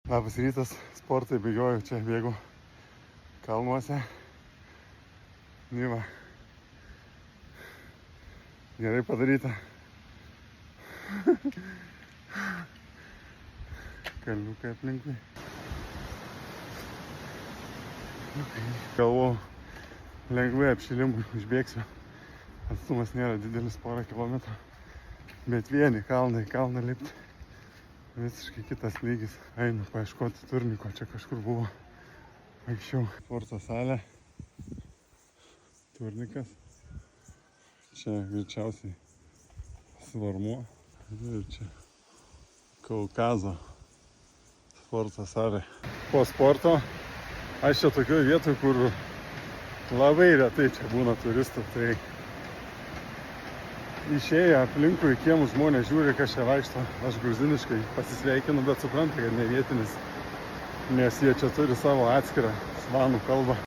Labas rytas, sportai bėgioju, čia bėgu kalnuose. Nyva. Gerai padaryta. Kalniukai aplinkui. Galvoju, lengvai apšilimui užbėgsiu. Atstumas nėra didelis, porą kilometrų. Bet vieni kalną lipti. Visiškai kitas lygis. Einu paieškoti turniko, čia kažkur buvo anksčiau. Sporto salė. Turnikas. Čia greičiausiai Svarmuo. Ir čia Kaukazo sporto salė. Po sporto aš čia tokioje vietoje, kur labai retai čia būna turistų. Tai išėję aplinkui kiemų žmonės žiūri, kas čia vaikšto. Aš gruziniškai pasisveikinu, bet supranta, kad ne vietinis, nes jie čia turi savo atskirą svanų kalbą.